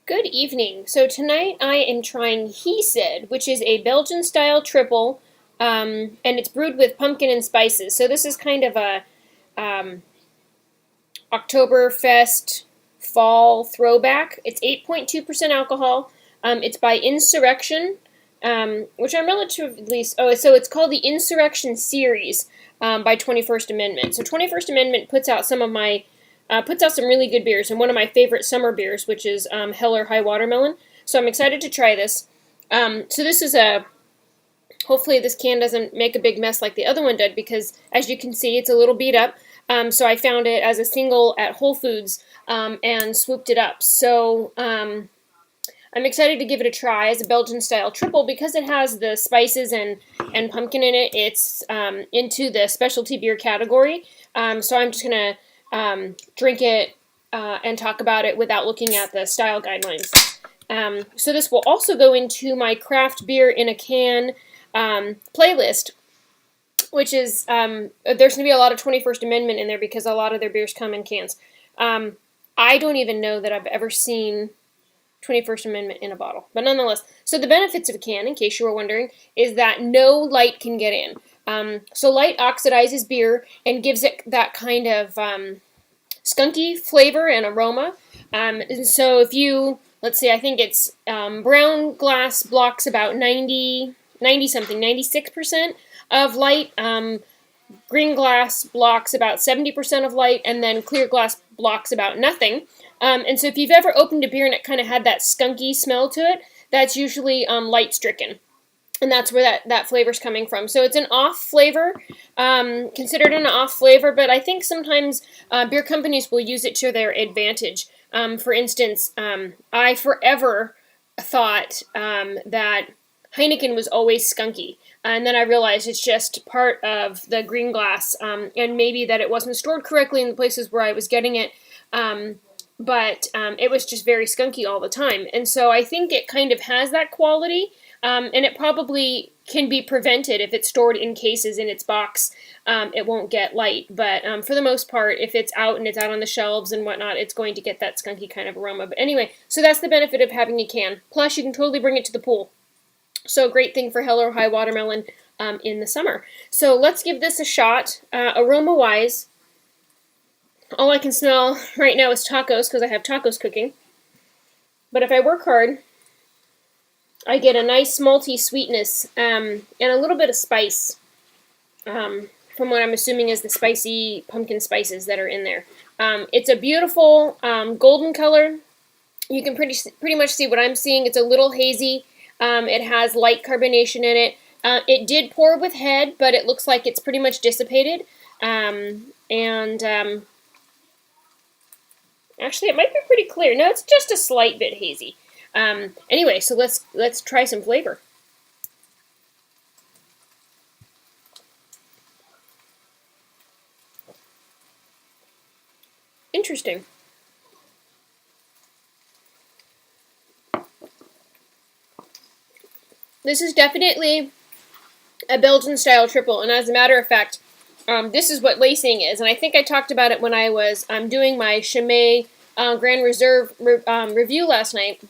Good evening. So tonight I am trying yeasty, which is a Belgian style triple, and it's brewed with pumpkin and spices. So this is kind of a um, Oktoberfest fall throwback. It's 8.2% alcohol. It's by Insurrection, which I'm relatively. Oh, so it's called the Insurrection Series by 21st Amendment. So 21st Amendment puts out puts out some really good beers, and one of my favorite summer beers, which is Heller High Watermelon. So I'm excited to try this. So this is hopefully this can doesn't make a big mess like the other one did, because as you can see, it's a little beat up. So I found it as a single at Whole Foods and swooped it up. So I'm excited to give it a try as a Belgian style triple because it has the spices and pumpkin in it. It's into the specialty beer category. So I'm just going to drink it and talk about it without looking at the style guidelines. So this will also go into my craft beer in a can playlist, which is, there's going to be a lot of 21st Amendment in there because a lot of their beers come in cans. I don't even know that I've ever seen 21st Amendment in a bottle, but nonetheless. So the benefits of a can, in case you were wondering, is that no light can get in. So light oxidizes beer and gives it that kind of skunky flavor and aroma. And so if you, let's see, I think it's brown glass blocks about 96% of light. Green glass blocks about 70% of light, and then clear glass blocks about nothing. And so if you've ever opened a beer and it kind of had that skunky smell to it, that's usually light stricken. And that's where that flavor's coming from. So it's an off flavor, considered an off flavor, but I think sometimes beer companies will use it to their advantage. For instance, I forever thought that Heineken was always skunky. And then I realized it's just part of the green glass, and maybe that it wasn't stored correctly in the places where I was getting it. But it was just very skunky all the time. And so I think it kind of has that quality, and it probably can be prevented if it's stored in cases in its box. It won't get light. But for the most part, if it's out and it's out on the shelves and whatnot, it's going to get that skunky kind of aroma. But anyway, so that's the benefit of having a can. Plus, you can totally bring it to the pool. So a great thing for Heller High Watermelon in the summer. So let's give this a shot. Aroma-wise, all I can smell right now is tacos because I have tacos cooking. But if I work hard, I get a nice malty sweetness and a little bit of spice from what I'm assuming is the spicy pumpkin spices that are in there. It's a beautiful golden color. You can pretty much see what I'm seeing. It's a little hazy. It has light carbonation in it. It did pour with head, but it looks like it's pretty much dissipated. Actually, it might be pretty clear. No, it's just a slight bit hazy. Anyway, so let's try some flavor. Interesting. This is definitely a Belgian-style triple, and as a matter of fact, this is what lacing is. And I think I talked about it when I was doing my Chimay Grand Reserve review last night,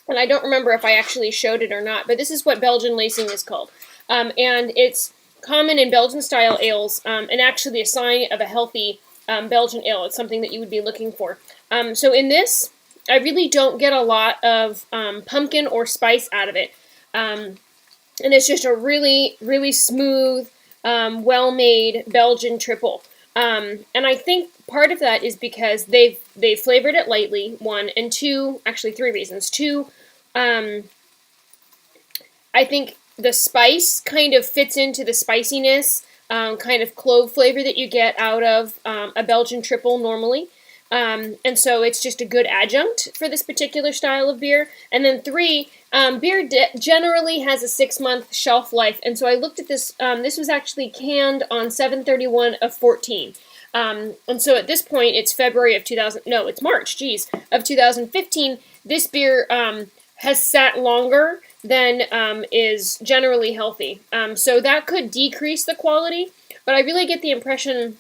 and I don't remember if I actually showed it or not, but this is what Belgian lacing is called. And it's common in Belgian-style ales, and actually a sign of a healthy Belgian ale. It's something that you would be looking for. So in this, I really don't get a lot of pumpkin or spice out of it. And it's just a really, really smooth, well-made Belgian triple. And I think part of that is because they've flavored it lightly, one, and two, actually three reasons. Two, I think the spice kind of fits into the spiciness, kind of clove flavor that you get out of a Belgian triple normally. And so it's just a good adjunct for this particular style of beer. And then three, beer generally has a 6-month shelf life. And so I looked at this. This was actually canned on 7/31/14. And so at this point, it's February of 2000. No, it's March. Geez, of 2015. This beer has sat longer than is generally healthy. So that could decrease the quality. But I really get the impression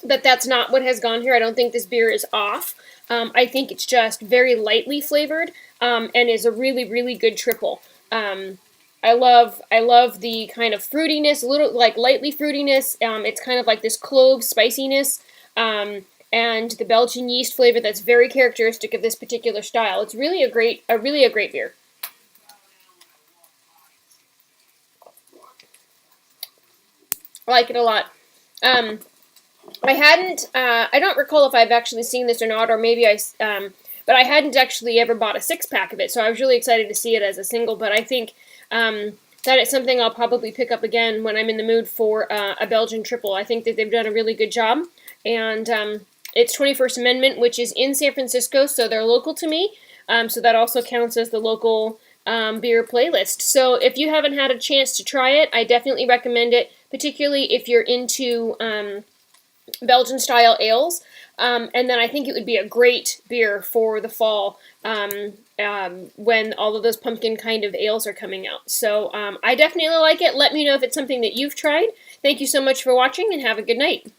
that that's not what has gone here. I don't think this beer is off. I think it's just very lightly flavored, and is a really, really good triple. I love the kind of fruitiness, a little like lightly fruitiness. It's kind of like this clove spiciness, and the Belgian yeast flavor that's very characteristic of this particular style. It's really a great beer. I like it a lot. Um, I don't recall if I've actually seen this or not, or maybe but I hadn't actually ever bought a 6-pack of it, so I was really excited to see it as a single, but I think, that it's something I'll probably pick up again when I'm in the mood for a Belgian triple. I think that they've done a really good job, and it's 21st Amendment, which is in San Francisco, so they're local to me, so that also counts as the local beer playlist. So if you haven't had a chance to try it, I definitely recommend it, particularly if you're into Belgian style ales. And then I think it would be a great beer for the fall, when all of those pumpkin kind of ales are coming out. So I definitely like it. Let me know if it's something that you've tried. Thank you so much for watching, and have a good night.